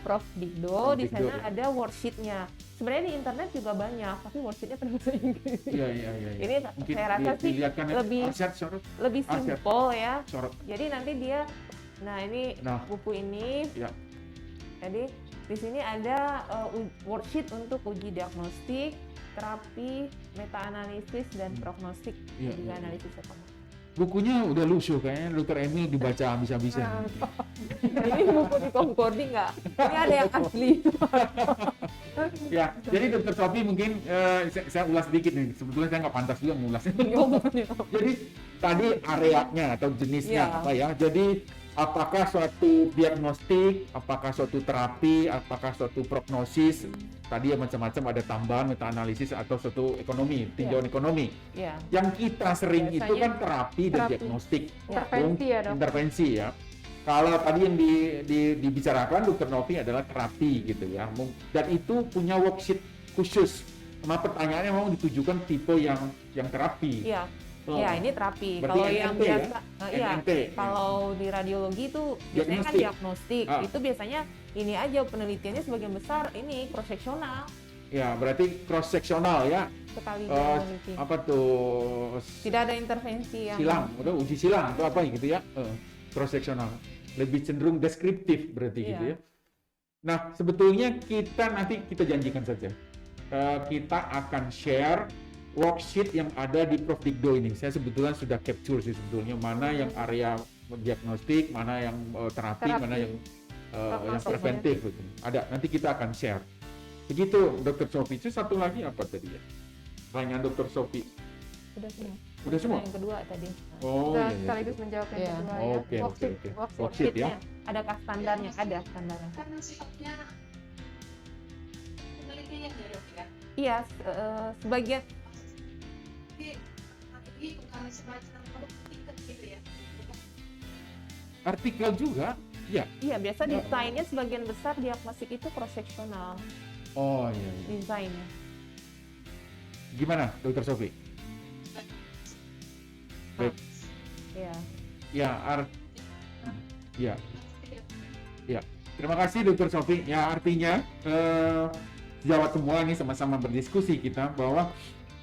Prof. Dikdo, di Dikdo, sana ya. ada worksheetnya. Sebenarnya di internet juga banyak, tapi worksheetnya pada bahasa Inggris. Iya. Ini Mungkin saya rasa sih dilihatkan lebih- sorot. lebih Aset. simple ya. Sorot. Jadi nanti dia, nah ini Nah. buku ini, Ya. jadi di sini ada worksheet untuk uji diagnostik, terapi, meta analisis dan prognostik, Iya, juga iya. analisis ekonomi. Bukunya udah lusuh kayaknya Dr. Emil dibaca habis-habisan. Ini buku di Concordi nggak? Ini ada yang asli. Ya, jadi Dr. Sofi mungkin saya ulas sedikit nih. Sebetulnya saya nggak pantas juga ngulasnya. Jadi tadi areanya atau jenisnya Iya. apa ya? Jadi apakah suatu diagnostik, apakah suatu terapi, apakah suatu prognosis? Tadi ya macam-macam, ada tambahan meta analisis atau suatu ekonomi, tinjauan ekonomi. Ya, Yang kita sering itu Biasanya kan terapi dan terapi. diagnostik. Intervensi ya, Dok? Intervensi ya. Kalau tadi yang dibicarakan Dr. Novi adalah terapi gitu ya. Dan itu punya worksheet khusus. Nah, pertanyaannya memang ditujukan tipe yang terapi. iya. Oh. Ya, ini terapi. Berarti Kalau yang NNT ya? biasa, iya. NNT. Kalau di radiologi itu biasanya kan Diagnostik. diagnostik. Ah. Itu biasanya ini aja penelitiannya sebagian besar ini cross sectional Ya, berarti cross seksional ya. sekali dia Eh, meneliti. apa tuh? Tidak ada intervensi yang Silang, udah uji silang atau apa gitu ya. Cross seksional. Lebih cenderung deskriptif berarti Iya. gitu ya. Nah, sebetulnya nanti kita janjikan saja. Kita akan share worksheet yang ada di Prof. Dikdo ini. Saya sebetulnya sudah capture sih sebetulnya mana yang area diagnostik, mana yang terapi, Terapi. mana yang Prognostik, preventif. Gitu. Ada. Nanti kita akan share. Begitu, Dr. Sofi. Itu satu lagi apa tadi ya? Pertanyaan Dr. Sofi. sudah semua. Udah semua? Yang kedua tadi. Oh, Kita iya, iya. sekaligus menjawab yang Iya. kedua ya. Oke, oke, Worksheet, oke. worksheet. Worksheet ya. Adakah standarnya? Ada standarnya. Karena sifatnya penelitian ya dok ya. Iya, sebagian Jadi nanti bukan semacam tiket gitu ya. Artikel juga? Ya. iya biasa desainnya sebagian besar diagnostik itu cross sectional Oh, iya, iya. desainnya. Gimana, Dr. Sofi? Baik. Iya. Ya, ya. Ya. Terima kasih Dr. Sofi. Ya, artinya sejawat semua ini sama-sama berdiskusi kita bahwa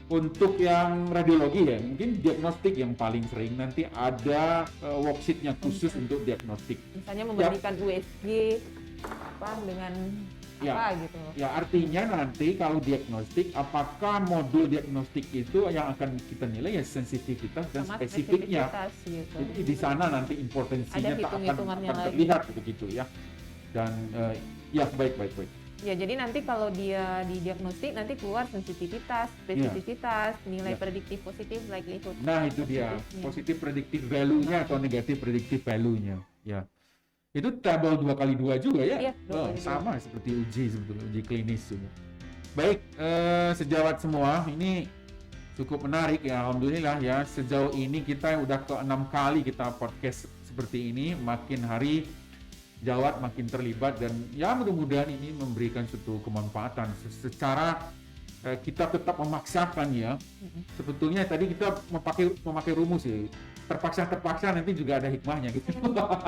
untuk yang radiologi ya, mungkin diagnostik yang paling sering nanti ada worksheetnya khusus untuk diagnostik. Misalnya membandingkan USG apa dengan Ya. apa gitu. Ya, artinya nanti kalau diagnostik, apakah modul diagnostik itu yang akan kita nilai ya sensitivitas dan Sama spesifiknya. spesifitas gitu. Jadi di sana nanti importansinya Ada tak hitung-hitungannya akan lagi. terlihat begitu ya. Dan ya baik. Ya, jadi nanti kalau dia di diagnostik nanti keluar sensitivitas, spesifitas, nilai Ya. prediktif positif, likelihood. Nah, itu dia positifnya. positif predictive value-nya atau negatif predictive value-nya. Ya. Itu tabel 2x2 juga ya? Iya, 2x2. Sama seperti sebetulnya uji klinis juga. Baik, sejawat semua ini cukup menarik ya, alhamdulillah ya. Sejauh ini kita udah ke-6 kali kita podcast seperti ini, makin hari Jawat makin terlibat dan ya mudah-mudahan ini memberikan suatu kemanfaatan secara kita tetap memaksakan ya. Sebetulnya tadi kita memakai rumus sih. Terpaksa nanti juga ada hikmahnya gitu.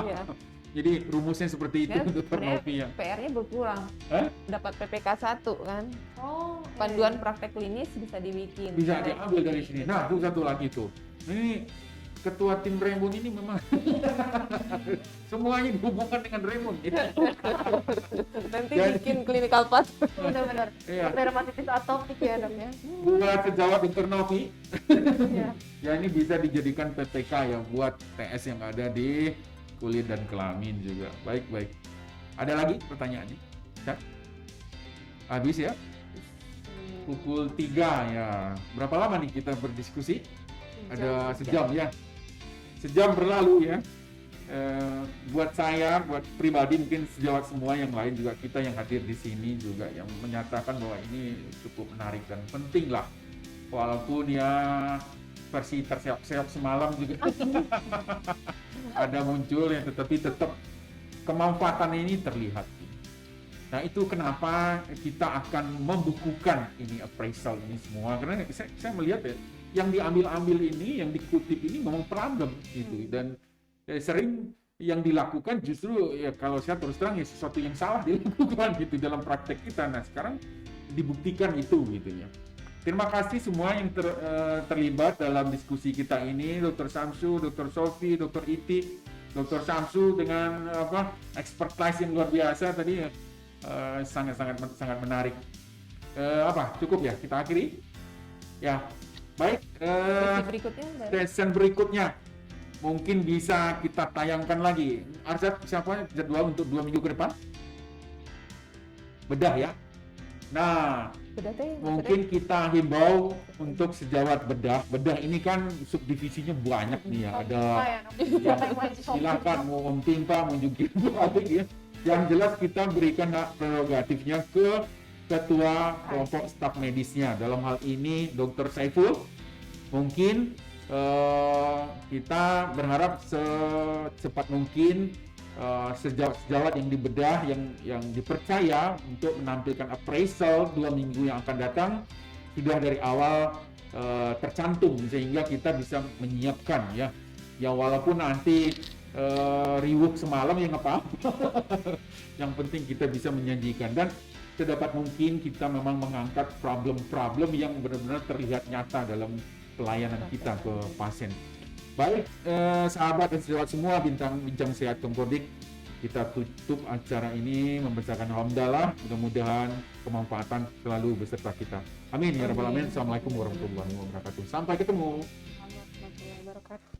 Iya. Jadi rumusnya seperti itu Ya, untuk sebenarnya Novi ya. PR-nya berkurang. Hah? Dapat PPK 1 kan. Oh, Panduan praktek klinis bisa dibikin. Bisa diambil dari sini. Nah, itu satu lagi tuh. Ini ketua tim Raymond ini memang semuanya dihubungkan dengan Raymond. Nanti Jadi- bikin clinical path. Benar-benar Iya. dermatitis atopik ya dok ya. Buat sejawat Dr. Novi, Iya. ya ini bisa dijadikan PPK ya buat TS yang ada di kulit dan kelamin juga. Baik. Ada lagi pertanyaannya? Ya? Habis ya? Pukul 3 ya. Berapa lama nih kita berdiskusi? Ada sejam ya. Sejam berlalu ya. Buat saya, buat pribadi mungkin sejawat semua yang lain juga kita yang hadir di sini juga yang menyatakan bahwa ini cukup menarik dan penting lah. Walaupun ya versi terseok-seok semalam juga ada muncul ya, tetapi tetap kemanfaatan ini terlihat. Nah itu kenapa kita akan membukukan ini appraisal ini semua, karena saya melihat ya yang diambil ini, yang dikutip ini memang problem gitu, dan sering yang dilakukan justru ya kalau saya terus terang ya sesuatu yang salah dilakukan gitu dalam praktek kita. Nah sekarang dibuktikan itu gitu ya. Terima kasih semua yang terlibat dalam diskusi kita ini, Dr. Samsu, Dr. Sofi, Dr. Iti, Dr. Samsu dengan expertise yang luar biasa tadi ya. Sangat menarik. Cukup ya kita akhiri ya. Baik, Sesi berikutnya Mbak. session berikutnya mungkin bisa kita tayangkan lagi. Arsad, siapa jadwal untuk 2 minggu ke depan? Bedah ya. Nah, Sudah teh mungkin kita himbau untuk sejawat bedah. Bedah ini kan subdivisinya banyak nih ya. Ada ya, silakan mau Om Timpa, mau Jungkir ya. Yang jelas kita berikan hak prerogatifnya ke ketua kelompok staf medisnya. Dalam hal ini Dr. Saiful. Mungkin kita berharap secepat mungkin sejawat yang dibedah, yang dipercaya untuk menampilkan appraisal 2 minggu yang akan datang sudah dari awal tercantum sehingga kita bisa menyiapkan ya. Ya walaupun nanti riwuh semalam ya nggak apa-apa. Yang penting kita bisa menyajikan dan sedapat mungkin kita memang mengangkat problem-problem yang benar-benar terlihat nyata dalam pelayanan kita ke pasien. Baik, sahabat dan sejawat semua bincang sehat Kompodik, kita tutup acara ini membesarkan alhamdulillah, mudah-mudahan kemanfaatan selalu beserta kita. Amin ya rabbal alamin. Assalamualaikum warahmatullahi wabarakatuh. Sampai ketemu. Warahmatullahi wabarakatuh.